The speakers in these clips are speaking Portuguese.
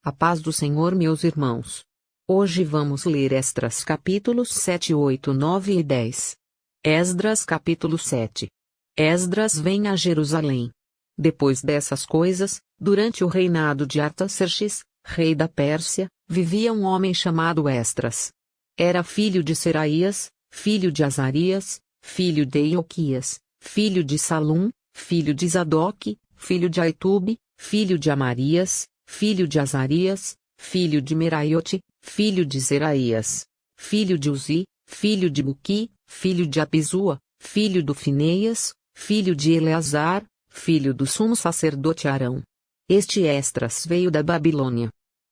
A paz do Senhor, meus irmãos. Hoje vamos ler Esdras capítulos 7, 8, 9 e 10. Esdras capítulo 7. Esdras vem a Jerusalém. Depois dessas coisas, durante o reinado de Artaxerxes, rei da Pérsia, vivia um homem chamado Esdras. Era filho de Seraías, filho de Azarias, filho de Ioquias, filho de Salum, filho de Zadoque, filho de Aitube, filho de Amarias, filho de Azarias, filho de Meraiote, filho de Seraías, filho de Uzi, filho de Buqui, filho de Abizua, filho do Fineias, filho de Eleazar, filho do sumo sacerdote Arão. Este Esdras veio da Babilônia.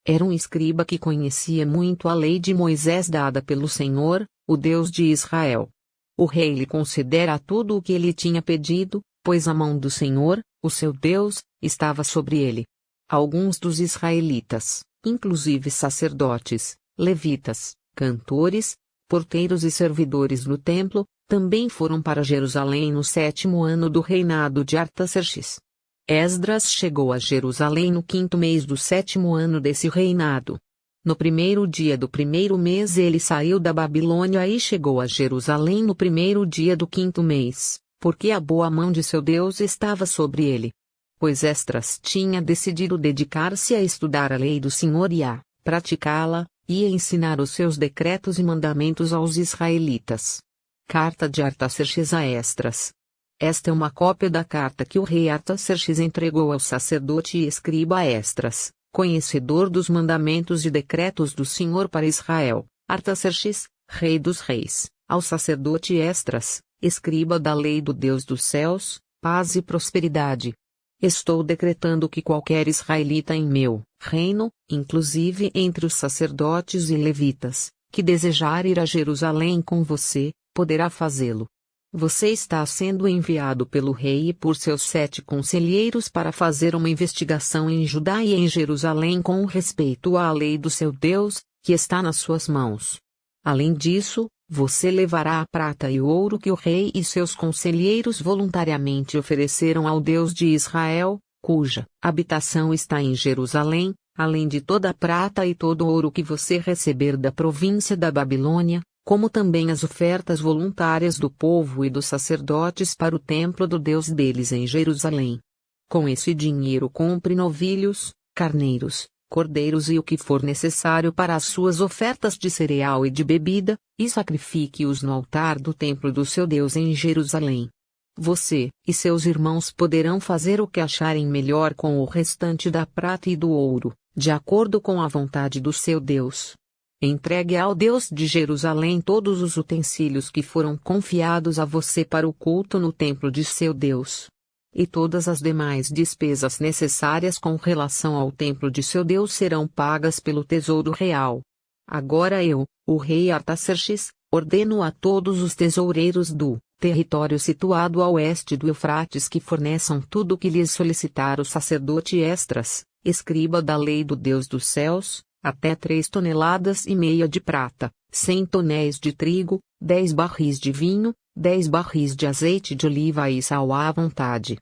Era um escriba que conhecia muito a lei de Moisés dada pelo Senhor, o Deus de Israel. O rei lhe considera tudo o que ele tinha pedido, pois a mão do Senhor, o seu Deus, estava sobre ele. Alguns dos israelitas, inclusive sacerdotes, levitas, cantores, porteiros e servidores do templo, também foram para Jerusalém no 7º ano do reinado de Artaxerxes. Esdras chegou a Jerusalém no 5º mês do 7º ano desse reinado. No 1º dia do 1º mês ele saiu da Babilônia e chegou a Jerusalém no 1º dia do 5º mês, porque a boa mão de seu Deus estava sobre ele. Pois Esdras tinha decidido dedicar-se a estudar a lei do Senhor e a praticá-la, e a ensinar os seus decretos e mandamentos aos israelitas. Carta de Artaxerxes a Esdras. Esta é uma cópia da carta que o rei Artaxerxes entregou ao sacerdote e escriba Esdras, conhecedor dos mandamentos e decretos do Senhor para Israel. Artaxerxes, rei dos reis, ao sacerdote Esdras, escriba da lei do Deus dos céus, paz e prosperidade. Estou decretando que qualquer israelita em meu reino, inclusive entre os sacerdotes e levitas, que desejar ir a Jerusalém com você, poderá fazê-lo. Você está sendo enviado pelo rei e por seus 7 conselheiros para fazer uma investigação em Judá e em Jerusalém com respeito à lei do seu Deus, que está nas suas mãos. Além disso, você levará a prata e o ouro que o rei e seus conselheiros voluntariamente ofereceram ao Deus de Israel, cuja habitação está em Jerusalém, além de toda a prata e todo o ouro que você receber da província da Babilônia, como também as ofertas voluntárias do povo e dos sacerdotes para o templo do Deus deles em Jerusalém. Com esse dinheiro compre novilhos, carneiros, cordeiros e o que for necessário para as suas ofertas de cereal e de bebida, e sacrifique-os no altar do templo do seu Deus em Jerusalém. Você e seus irmãos poderão fazer o que acharem melhor com o restante da prata e do ouro, de acordo com a vontade do seu Deus. Entregue ao Deus de Jerusalém todos os utensílios que foram confiados a você para o culto no templo de seu Deus. E todas as demais despesas necessárias com relação ao templo de seu Deus serão pagas pelo tesouro real. Agora eu, o rei Artaxerxes, ordeno a todos os tesoureiros do território situado a oeste do Eufrates que forneçam tudo o que lhes solicitar o sacerdote Esdras, escriba da lei do Deus dos céus, até 3,5 toneladas de prata, 100 tonéis de trigo, 10 barris de vinho, 10 barris de azeite de oliva e sal à vontade.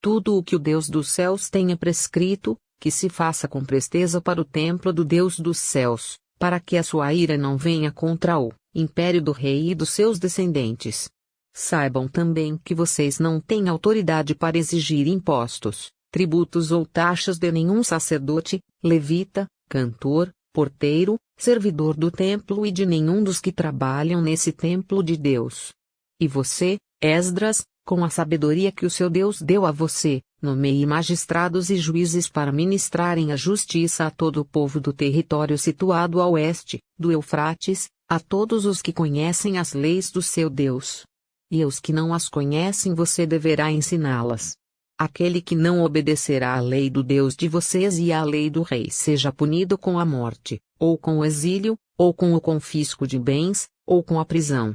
Tudo o que o Deus dos céus tenha prescrito, que se faça com presteza para o templo do Deus dos céus, para que a sua ira não venha contra o império do rei e dos seus descendentes. Saibam também que vocês não têm autoridade para exigir impostos, tributos ou taxas de nenhum sacerdote, levita, cantor, porteiro, servidor do templo e de nenhum dos que trabalham nesse templo de Deus. E você, Esdras, com a sabedoria que o seu Deus deu a você, nomeie magistrados e juízes para ministrarem a justiça a todo o povo do território situado a oeste do Eufrates, a todos os que conhecem as leis do seu Deus. E aos que não as conhecem você deverá ensiná-las. Aquele que não obedecerá à lei do Deus de vocês e à lei do rei seja punido com a morte, ou com o exílio, ou com o confisco de bens, ou com a prisão.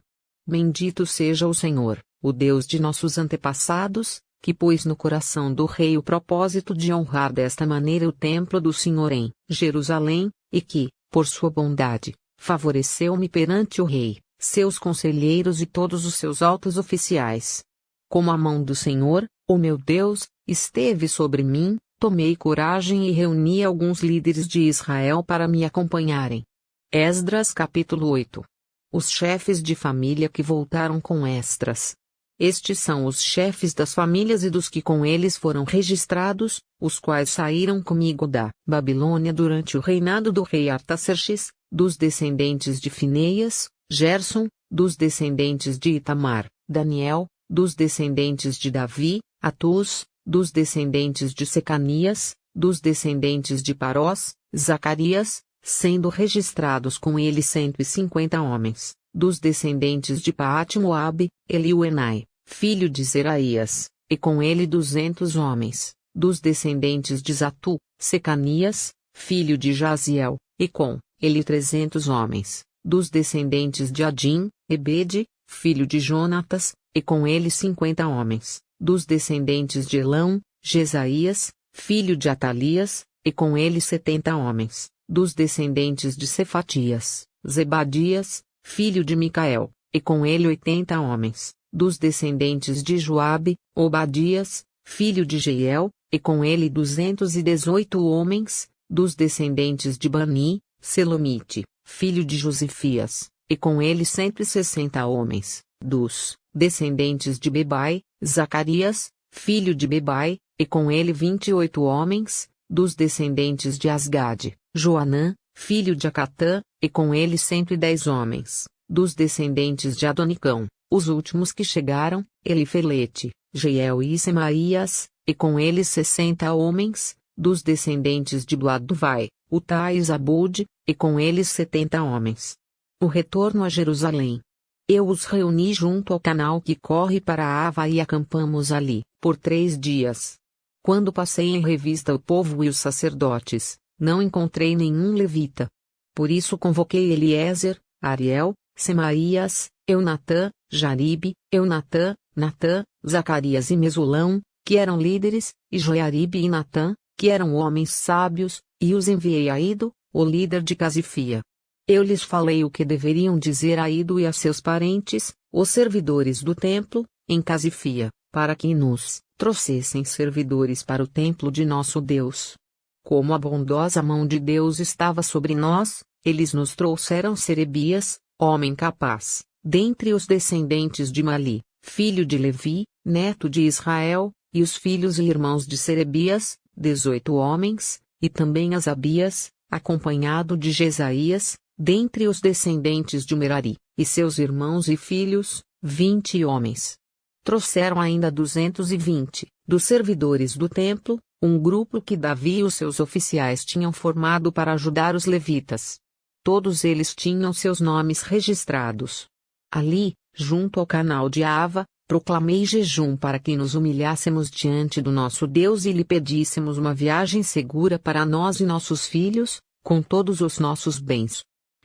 Bendito seja o Senhor, o Deus de nossos antepassados, que pôs no coração do rei o propósito de honrar desta maneira o templo do Senhor em Jerusalém, e que, por sua bondade, favoreceu-me perante o rei, seus conselheiros e todos os seus altos oficiais. Como a mão do Senhor, o meu Deus, esteve sobre mim, tomei coragem e reuni alguns líderes de Israel para me acompanharem. Esdras capítulo 8. Os chefes de família que voltaram com Esdras. Estes são os chefes das famílias e dos que com eles foram registrados, os quais saíram comigo da Babilônia durante o reinado do rei Artaxerxes, dos descendentes de Fineias, Gerson, dos descendentes de Itamar, Daniel, dos descendentes de Davi, Atus, dos descendentes de Secanias, dos descendentes de Parós, Zacarias, sendo registrados com ele 150 homens, dos descendentes de Paate-Moabe, Eliuenai, filho de Zeraías, e com ele 200 homens, dos descendentes de Zatu, Secanias, filho de Jaziel, e com ele 300 homens, dos descendentes de Adim, Ebede, filho de Jonatas, e com ele 50 homens, dos descendentes de Elão, Jesaías, filho de Atalias, e com ele 70 homens, dos descendentes de Cefatias, Zebadias, filho de Micael, e com ele 80 homens, dos descendentes de Joabe, Obadias, filho de Jeiel, e com ele 218 homens, dos descendentes de Bani, Selomite, filho de Josifias, e com ele 160 homens, dos descendentes de Bebai, Zacarias, filho de Bebai, e com ele 28 homens, dos descendentes de Asgade, Joanã, filho de Acatã, e com ele 110 homens, dos descendentes de Adonicão, os últimos que chegaram, Elifelete, Jeiel e Semaías, e com eles 60 homens, dos descendentes de Doaduvai, Utai e Zabud, e com eles 70 homens. O retorno a Jerusalém. Eu os reuni junto ao canal que corre para Ava e acampamos ali, por 3 dias. Quando passei em revista o povo e os sacerdotes, não encontrei nenhum levita. Por isso convoquei Eliezer, Ariel, Semaías, Eunatã, Jaribe, Eunatã, Natã, Zacarias e Mesulão, que eram líderes, e Joiaribe e Natã, que eram homens sábios, e os enviei a Ido, o líder de Casifia. Eu lhes falei o que deveriam dizer a Ido e a seus parentes, os servidores do templo, em Casifia, para que nos trouxessem servidores para o templo de nosso Deus. Como a bondosa mão de Deus estava sobre nós, eles nos trouxeram Serebias, homem capaz, dentre os descendentes de Mali, filho de Levi, neto de Israel, e os filhos e irmãos de Serebias, 18 homens, e também Asabias, acompanhado de Jesaías, dentre os descendentes de Merari, e seus irmãos e filhos, 20 homens. Trouxeram ainda 220, dos servidores do templo, um grupo que Davi e os seus oficiais tinham formado para ajudar os levitas. Todos eles tinham seus nomes registrados. Ali, junto ao canal de Ava, proclamei jejum para que nos humilhássemos diante do nosso Deus e lhe pedíssemos uma viagem segura para nós e nossos filhos, com todos os nossos bens.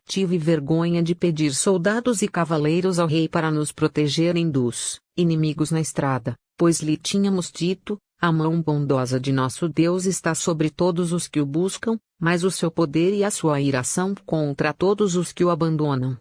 Tive vergonha de pedir soldados e cavaleiros ao rei para nos protegerem dos inimigos na estrada, pois lhe tínhamos dito: a mão bondosa de nosso Deus está sobre todos os que o buscam, mas o seu poder e a sua ira são contra todos os que o abandonam.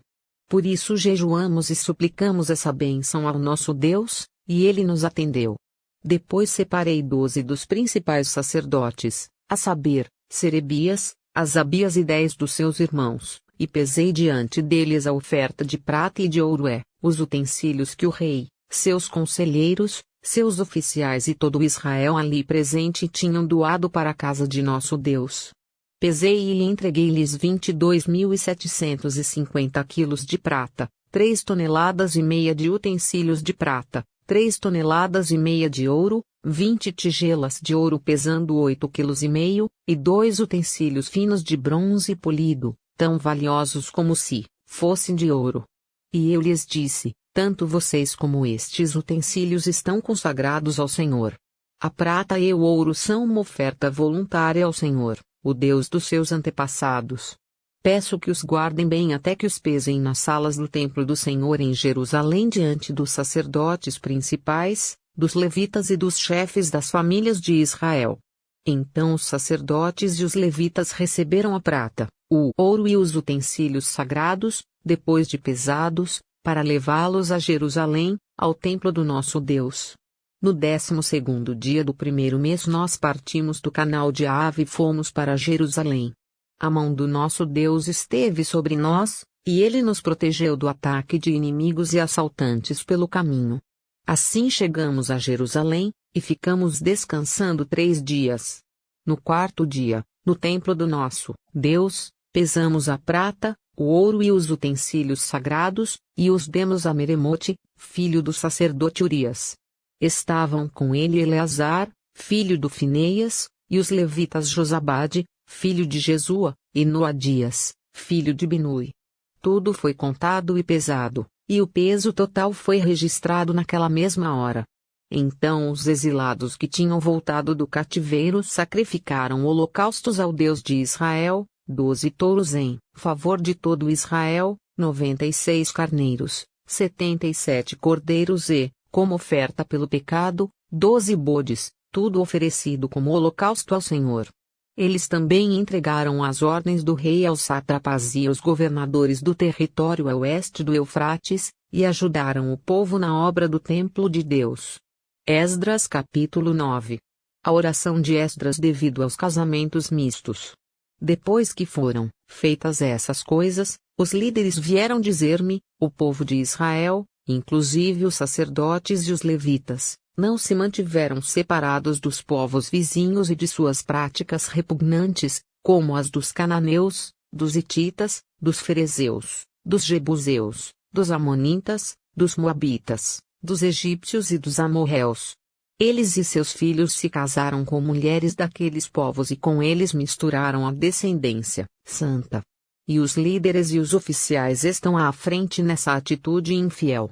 Por isso jejuamos e suplicamos essa bênção ao nosso Deus, e ele nos atendeu. Depois separei 12 dos principais sacerdotes, a saber, Serebias, Asabias e 10 dos seus irmãos, e pesei diante deles a oferta de prata e de ouro os utensílios que o rei, seus conselheiros, seus oficiais e todo Israel ali presente tinham doado para a casa de nosso Deus. Pesei e entreguei-lhes 22.750 quilos de prata, 3 toneladas e meia de utensílios de prata, 3 toneladas e meia de ouro, 20 tigelas de ouro pesando 8,5 quilos, e 2 utensílios finos de bronze polido, tão valiosos como se fossem de ouro. E eu lhes disse: tanto vocês como estes utensílios estão consagrados ao Senhor. A prata e o ouro são uma oferta voluntária ao Senhor, o Deus dos seus antepassados. Peço que os guardem bem até que os pesem nas salas do templo do Senhor em Jerusalém diante dos sacerdotes principais, dos levitas e dos chefes das famílias de Israel. Então os sacerdotes e os levitas receberam a prata, o ouro e os utensílios sagrados, depois de pesados, para levá-los a Jerusalém, ao templo do nosso Deus. No 12º dia do primeiro mês nós partimos do canal de Ave e fomos para Jerusalém. A mão do nosso Deus esteve sobre nós, e Ele nos protegeu do ataque de inimigos e assaltantes pelo caminho. Assim chegamos a Jerusalém, e ficamos descansando 3 dias. No 4º dia, no templo do nosso Deus, pesamos a prata, o ouro e os utensílios sagrados, e os demos a Meremote, filho do sacerdote Urias. Estavam com ele Eleazar, filho do Fineias, e os levitas Josabade, filho de Jesua, e Noadias, filho de Binui. Tudo foi contado e pesado, e o peso total foi registrado naquela mesma hora. Então os exilados que tinham voltado do cativeiro sacrificaram holocaustos ao Deus de Israel, 12 touros em favor de todo Israel, 96 carneiros, 77 cordeiros e, como oferta pelo pecado, 12 bodes, tudo oferecido como holocausto ao Senhor. Eles também entregaram as ordens do rei aos sátrapas e aos governadores do território a oeste do Eufrates, e ajudaram o povo na obra do templo de Deus. Esdras capítulo 9. A oração de Esdras devido aos casamentos mistos. Depois que foram feitas essas coisas, os líderes vieram dizer-me: o povo de Israel, inclusive os sacerdotes e os levitas, não se mantiveram separados dos povos vizinhos e de suas práticas repugnantes, como as dos cananeus, dos hititas, dos ferezeus, dos jebuseus, dos amonitas, dos moabitas, dos egípcios e dos amorreus. Eles e seus filhos se casaram com mulheres daqueles povos e com eles misturaram a descendência santa. E os líderes e os oficiais estão à frente nessa atitude infiel.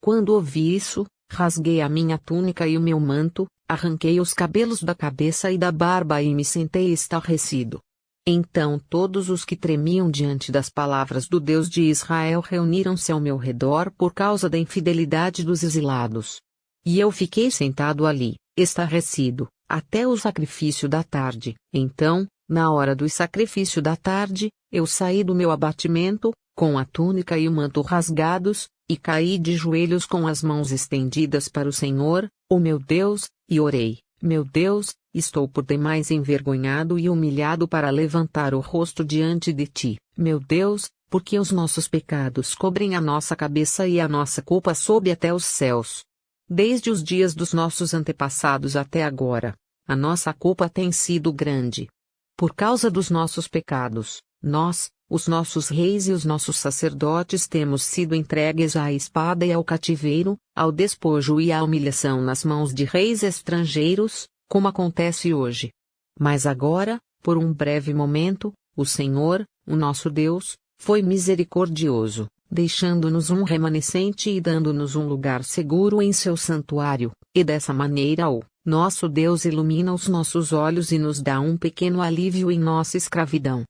Quando ouvi isso, rasguei a minha túnica e o meu manto, arranquei os cabelos da cabeça e da barba e me sentei estarrecido. Então todos os que tremiam diante das palavras do Deus de Israel reuniram-se ao meu redor por causa da infidelidade dos exilados. E eu fiquei sentado ali, estarrecido, até o sacrifício da tarde. Então, na hora do sacrifício da tarde, eu saí do meu abatimento, com a túnica e o manto rasgados, e caí de joelhos com as mãos estendidas para o Senhor, o meu Deus, e orei: meu Deus, estou por demais envergonhado e humilhado para levantar o rosto diante de ti, meu Deus, porque os nossos pecados cobrem a nossa cabeça e a nossa culpa sobe até os céus. Desde os dias dos nossos antepassados até agora, a nossa culpa tem sido grande. Por causa dos nossos pecados, nós, os nossos reis e os nossos sacerdotes temos sido entregues à espada e ao cativeiro, ao despojo e à humilhação nas mãos de reis estrangeiros, como acontece hoje. Mas agora, por um breve momento, o Senhor, o nosso Deus, foi misericordioso, deixando-nos um remanescente e dando-nos um lugar seguro em seu santuário, e dessa maneira o nosso Deus ilumina os nossos olhos e nos dá um pequeno alívio em nossa escravidão.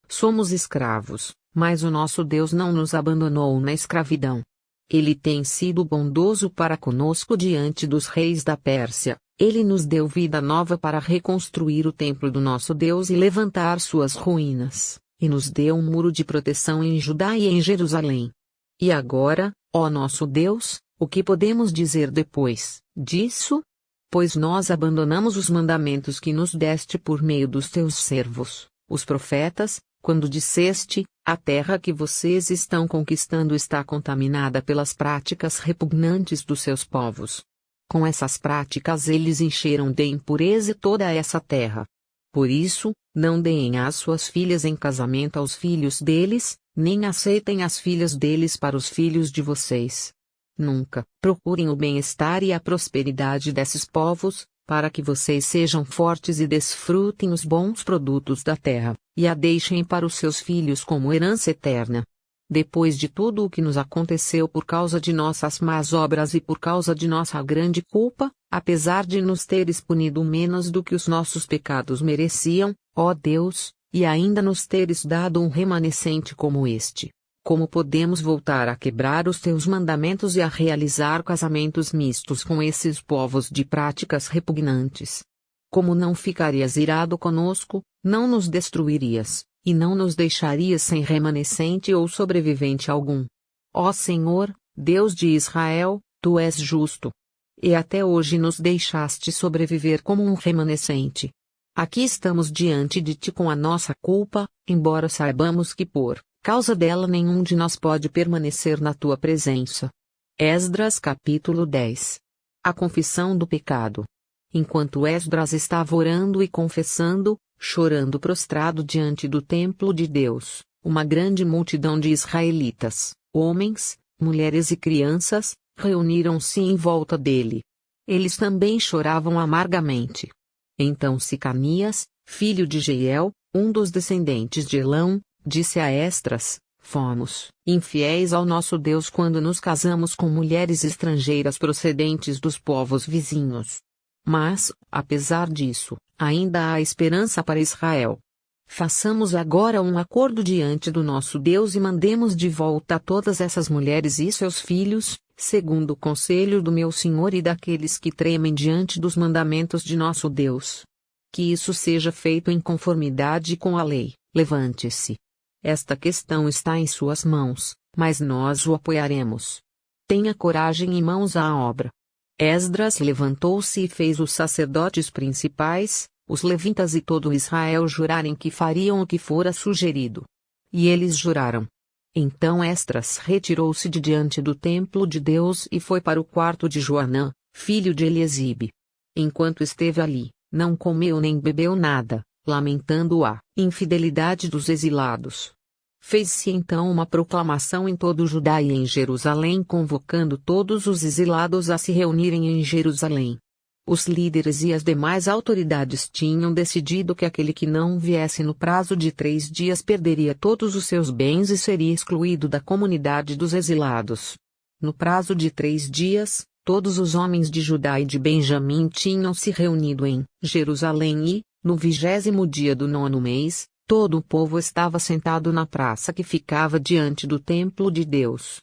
Somos escravos, mas o nosso Deus não nos abandonou na escravidão. Ele tem sido bondoso para conosco diante dos reis da Pérsia. Ele nos deu vida nova para reconstruir o templo do nosso Deus e levantar suas ruínas, e nos deu um muro de proteção em Judá e em Jerusalém. E agora, ó nosso Deus, o que podemos dizer depois disso? Pois nós abandonamos os mandamentos que nos deste por meio dos teus servos, os profetas, quando disseste: a terra que vocês estão conquistando está contaminada pelas práticas repugnantes dos seus povos. Com essas práticas eles encheram de impureza toda essa terra. Por isso, não deem as suas filhas em casamento aos filhos deles, nem aceitem as filhas deles para os filhos de vocês. Nunca procurem o bem-estar e a prosperidade desses povos, para que vocês sejam fortes e desfrutem os bons produtos da terra, e a deixem para os seus filhos como herança eterna. Depois de tudo o que nos aconteceu por causa de nossas más obras e por causa de nossa grande culpa, apesar de nos teres punido menos do que os nossos pecados mereciam, ó Deus, e ainda nos teres dado um remanescente como este, como podemos voltar a quebrar os teus mandamentos e a realizar casamentos mistos com esses povos de práticas repugnantes? Como não ficarias irado conosco, não nos destruirias, e não nos deixarias sem remanescente ou sobrevivente algum? Ó Senhor, Deus de Israel, Tu és justo. e até hoje nos deixaste sobreviver como um remanescente. Aqui estamos diante de ti com a nossa culpa, embora saibamos que por causa dela nenhum de nós pode permanecer na tua presença. Esdras capítulo 10. A confissão do pecado. Enquanto Esdras estava orando e confessando, chorando prostrado diante do templo de Deus, uma grande multidão de israelitas, homens, mulheres e crianças, reuniram-se em volta dele. Eles também choravam amargamente. Então Sicanias, filho de Jeiel, um dos descendentes de Elão, disse a Esdras: fomos infiéis ao nosso Deus quando nos casamos com mulheres estrangeiras procedentes dos povos vizinhos. Mas, apesar disso, ainda há esperança para Israel. Façamos agora um acordo diante do nosso Deus e mandemos de volta todas essas mulheres e seus filhos, segundo o conselho do meu Senhor e daqueles que tremem diante dos mandamentos de nosso Deus. Que isso seja feito em conformidade com a lei. Levante-se. Esta questão está em suas mãos, mas nós o apoiaremos. Tenha coragem e mãos à obra. Esdras levantou-se e fez os sacerdotes principais, os levitas e todo Israel jurarem que fariam o que fora sugerido. E eles juraram. Então Esdras retirou-se de diante do templo de Deus e foi para o quarto de Joanã, filho de Eliasibe. Enquanto esteve ali, não comeu nem bebeu nada, lamentando a infidelidade dos exilados. Fez-se então uma proclamação em todo o Judá e em Jerusalém, convocando todos os exilados a se reunirem em Jerusalém. Os líderes e as demais autoridades tinham decidido que aquele que não viesse no prazo de 3 dias perderia todos os seus bens e seria excluído da comunidade dos exilados. No prazo de 3 dias, todos os homens de Judá e de Benjamim tinham se reunido em Jerusalém e, no 20º dia do 9º mês, todo o povo estava sentado na praça que ficava diante do templo de Deus.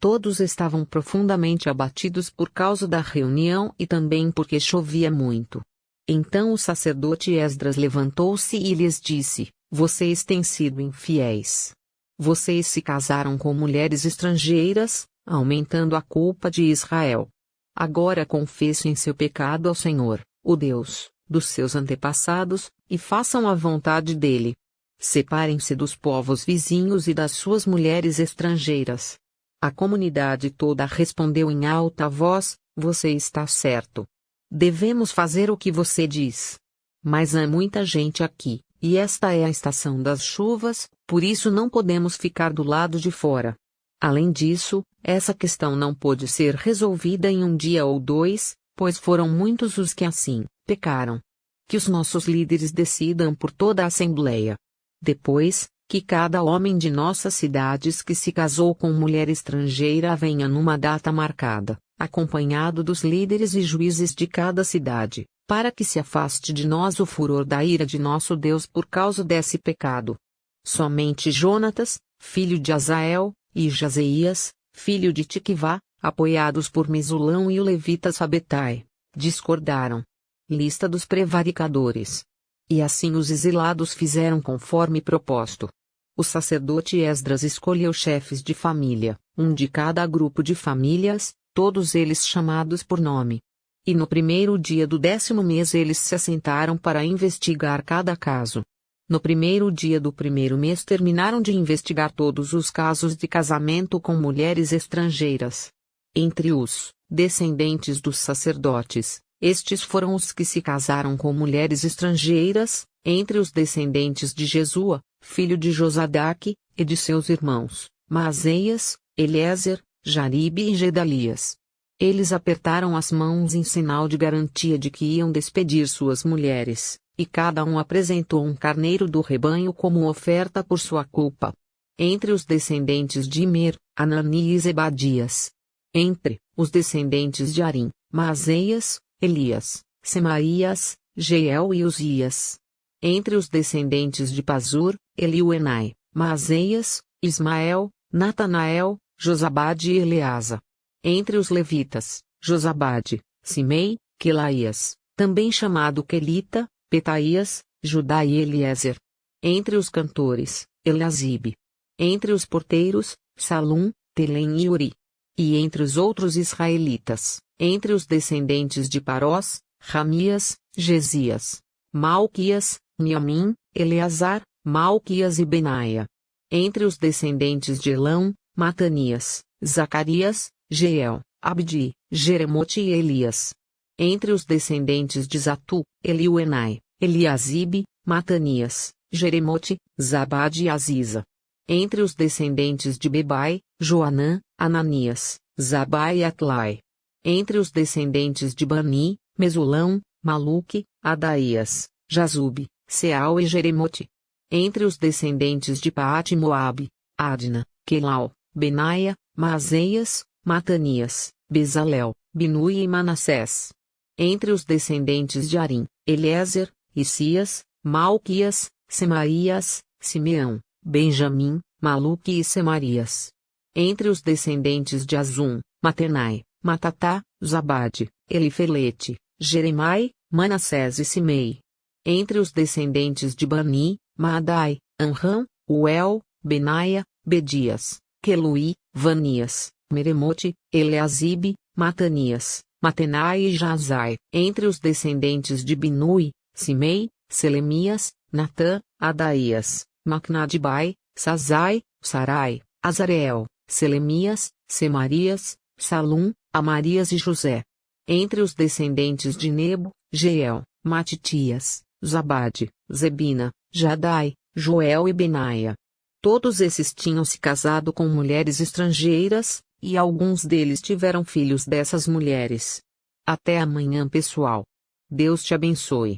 Todos estavam profundamente abatidos por causa da reunião e também porque chovia muito. Então o sacerdote Esdras levantou-se e lhes disse: vocês têm sido infiéis. Vocês se casaram com mulheres estrangeiras, aumentando a culpa de Israel. Agora confessem seu pecado ao Senhor, o Deus dos seus antepassados, e façam a vontade dele. Separem-se dos povos vizinhos e das suas mulheres estrangeiras. A comunidade toda respondeu em alta voz: você está certo. Devemos fazer o que você diz. Mas há muita gente aqui, e esta é a estação das chuvas, por isso não podemos ficar do lado de fora. Além disso, essa questão não pôde ser resolvida em um dia ou 2, pois foram muitos os que assim pecaram. Que os nossos líderes decidam por toda a Assembleia. Depois, que cada homem de nossas cidades que se casou com mulher estrangeira venha numa data marcada, acompanhado dos líderes e juízes de cada cidade, para que se afaste de nós o furor da ira de nosso Deus por causa desse pecado. Somente Jonatas, filho de Azael, e Jazeias, filho de Tiquivá, apoiados por Mesulão e o levita Sabetai, discordaram. Lista dos prevaricadores. E assim os exilados fizeram conforme proposto. O sacerdote Esdras escolheu chefes de família, um de cada grupo de famílias, todos eles chamados por nome. E no primeiro dia do 10º mês eles se assentaram para investigar cada caso. No primeiro dia do 1º mês terminaram de investigar todos os casos de casamento com mulheres estrangeiras. Entre os descendentes dos sacerdotes, estes foram os que se casaram com mulheres estrangeiras, entre os descendentes de Jesua, filho de Josadaque, e de seus irmãos, Maaseias, Eliezer, Jaribe e Gedalias. Eles apertaram as mãos em sinal de garantia de que iam despedir suas mulheres, e cada um apresentou um carneiro do rebanho como oferta por sua culpa. Entre os descendentes de Imer, Anani e Zebadias. Entre os descendentes de Arim, Maaseias, Elias, Semaías, Jeiel e Uzias. Entre os descendentes de Pazur, Eliuenai, Maaseias, Ismael, Natanael, Josabade e Eleasa. Entre os levitas, Josabade, Simei, Quelaías, também chamado Quelita, Petaías, Judá e Eliezer. Entre os cantores, Eliasibe. Entre os porteiros, Salum, Telém e Uri. E entre os outros israelitas, Entre os descendentes de Parós, Ramias, Gesias, Malquias, Miamim, Eleazar, Malquias e Benaia. Entre os descendentes de Elão, Matanias, Zacarias, Jeiel, Abdi, Jeremote e Elias. Entre os descendentes de Zatu, Eliuenai, Eliasibe, Matanias, Jeremote, Zabade e Aziza. Entre os descendentes de Bebai, Joanã, Ananias, Zabai e Atlai. Entre os descendentes de Bani, Mesulão, Maluque, Adaías, Jazube, Seal e Jeremote. Entre os descendentes de Paate Moabe, Adna, Quelau, Benaia, Maazeias, Matanias, Bezalel, Binui e Manassés. Entre os descendentes de Arim, Eliezer, Isias, Malquias, Semaías, Simeão, Benjamim, Maluque e Semarias. Entre os descendentes de Azum, Matenai, Matatá, Zabade, Elifelete, Jeremai, Manassés e Simei. Entre os descendentes de Bani, Maadai, Anrão, Uel, Benaia, Bedias, Queluí, Vanias, Meremote, Eleazibe, Matanias, Matenai e Jazai. Entre os descendentes de Binui, Simei, Selemias, Natã, Adaías, Macnadibai, Sazai, Sarai, Azareel, Selemias, Semarias, Salum, Amarias e José. Entre os descendentes de Nebo, Jeiel, Matitias, Zabade, Zebina, Jadai, Joel e Benaia. Todos esses tinham se casado com mulheres estrangeiras, e alguns deles tiveram filhos dessas mulheres. Até amanhã, pessoal. Deus te abençoe.